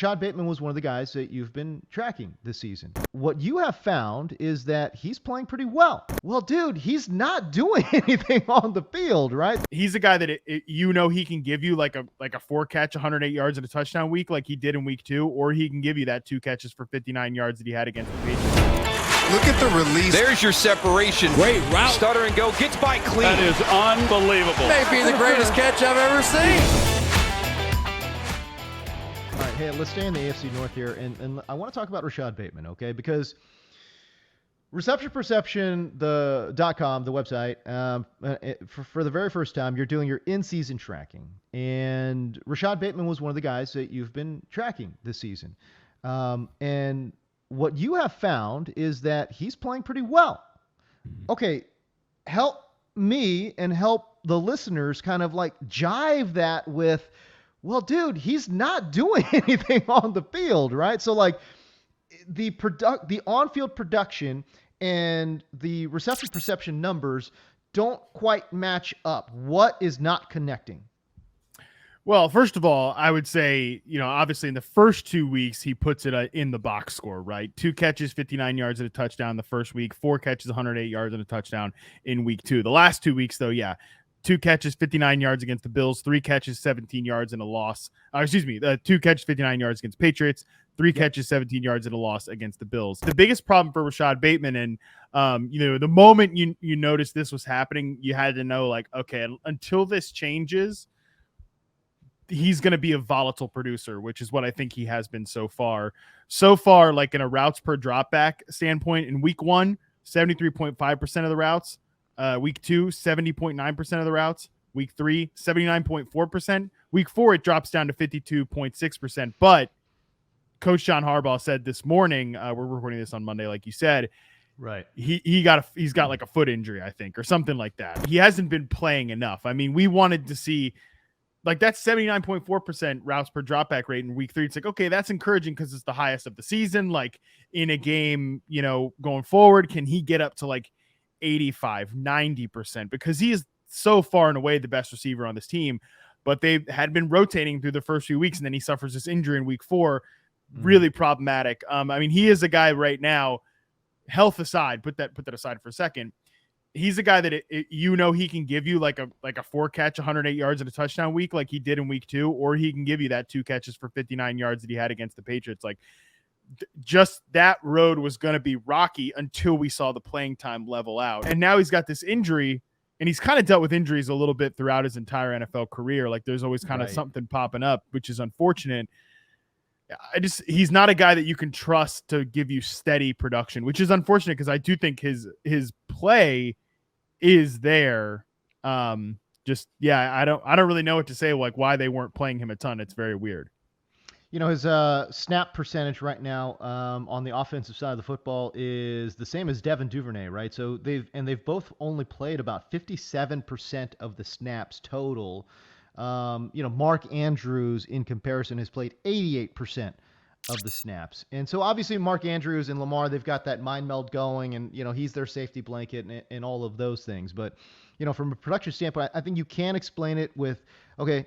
Rashod Bateman was one of the guys that you've been tracking this season. What you have found is that he's playing pretty well. Well, dude, he's not doing anything on the field, right? He's a guy that he can give you like a 4-catch, 108 yards and a touchdown week like he did in week 2, or he can give you that 2 catches for 59 yards that he had against the Patriots. Look at the release. There's your separation. Great route. Stutter and go. Gets by clean. That is unbelievable. May be the greatest catch I've ever seen. All right, hey, let's stay in the AFC North here, and I want to talk about Rashod Bateman, okay? Because ReceptionPerception, .com, the website, for the very first time, you're doing your in-season tracking. And Rashod Bateman was one of the guys that you've been tracking this season. And what you have found is that he's playing pretty well. Okay, help me and help the listeners kind of like jive that with, well, dude, he's not doing anything on the field, right? So like the on-field production and the reception perception numbers don't quite match up. What is not connecting? Well, first of all, I would say, obviously in the first 2 weeks, he puts it in the box score, right? 2 catches, 59 yards and a touchdown the first week, 4 catches, 108 yards and a touchdown in week 2. The last 2 weeks, though, 2 catches, 59 yards against the Bills, 3 catches, 17 yards and a loss. 2 catches, 59 yards against Patriots, 3 catches, 17 yards and a loss against the Bills. The biggest problem for Rashod Bateman, and the moment you noticed this was happening, you had to know, like, okay, until this changes, he's going to be a volatile producer, which is what I think he has been so far. So far, like in a routes per dropback standpoint, in week 1, 73.5% of the routes. Week 2, 70.9% of the routes. Week 3, 79.4%. Week 4, it drops down to 52.6%. But Coach John Harbaugh said this morning, we're recording this on Monday, like you said, right? He's got like a foot injury, I think, or something like that. He hasn't been playing enough. I mean, we wanted to see like that 79.4% routes per dropback rate in week 3. It's like, okay, that's encouraging because it's the highest of the season. Like in a game, going forward, can he get up to like 85, 90%? Because he is so far and away the best receiver on this team. But they had been rotating through the first few weeks, and then he suffers this injury in week 4. Really problematic. I mean, he is a guy right now, health aside, put that aside for a second. He's a guy that he can give you like a 4-catch, 108 yards and a touchdown week like he did in week 2, or he can give you that 2 catches for 59 yards that he had against the Patriots. Like just that road was going to be rocky until we saw the playing time level out. And now he's got this injury, and he's kind of dealt with injuries a little bit throughout his entire NFL career. Like there's always kind of something popping up, which is unfortunate. He's not a guy that you can trust to give you steady production, which is unfortunate because I do think his play is there. I don't really know what to say, like why they weren't playing him a ton. It's very weird. His snap percentage right now on the offensive side of the football is the same as Devin Duvernay, right? So they've both only played about 57% of the snaps total. Mark Andrews, in comparison, has played 88% of the snaps. And so obviously Mark Andrews and Lamar, they've got that mind meld going, and, he's their safety blanket and all of those things. But, from a production standpoint, I think you can explain it with, okay,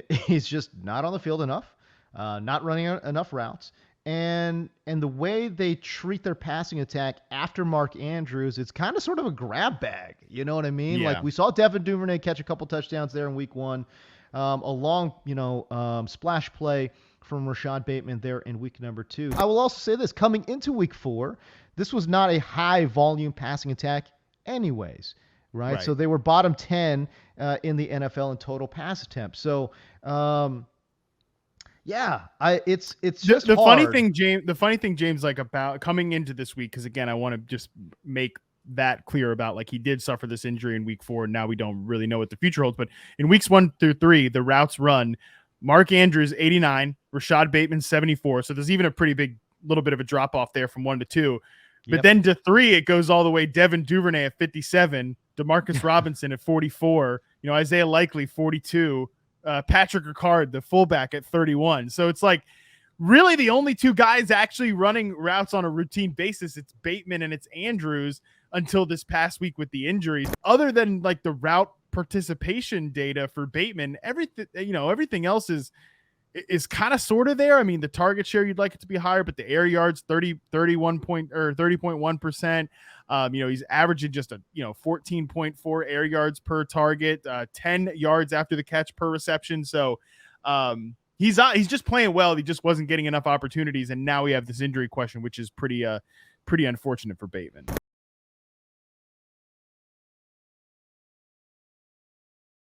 he's just not on the field enough, not running enough routes. And the way they treat their passing attack after Mark Andrews, it's kind of sort of a grab bag. You know what I mean? Yeah. Like we saw Devin Duvernay catch a couple touchdowns there in week 1. A long, splash play from Rashod Bateman there in week number 2. I will also say this, coming into week 4, this was not a high volume passing attack anyways, right? So they were bottom 10 in the NFL in total pass attempts. So, it's just the hard. funny thing, James, like about coming into this week, because again, I want to just make that clear about like he did suffer this injury in week 4, and now we don't really know what the future holds. But in weeks 1 through 3, the routes run, Mark Andrews 89, Rashod Bateman 74. So there's even a pretty big little bit of a drop off there from 1 to 2. But then to 3, it goes all the way. Devin Duvernay at 57, Demarcus Robinson at 44, Isaiah Likely 42, Patrick Ricard, the fullback, at 31. So it's like really the only 2 guys actually running routes on a routine basis. It's Bateman and it's Andrews until this past week with the injuries. Other than like the route participation data for Bateman, everything else is is kind of sort of there. I mean, the target share, you'd like it to be higher, but the air yards 30.1%. He's averaging just 14.4 air yards per target, 10 yards after the catch per reception. So he's just playing well. He just wasn't getting enough opportunities, and now we have this injury question, which is pretty unfortunate for Bateman.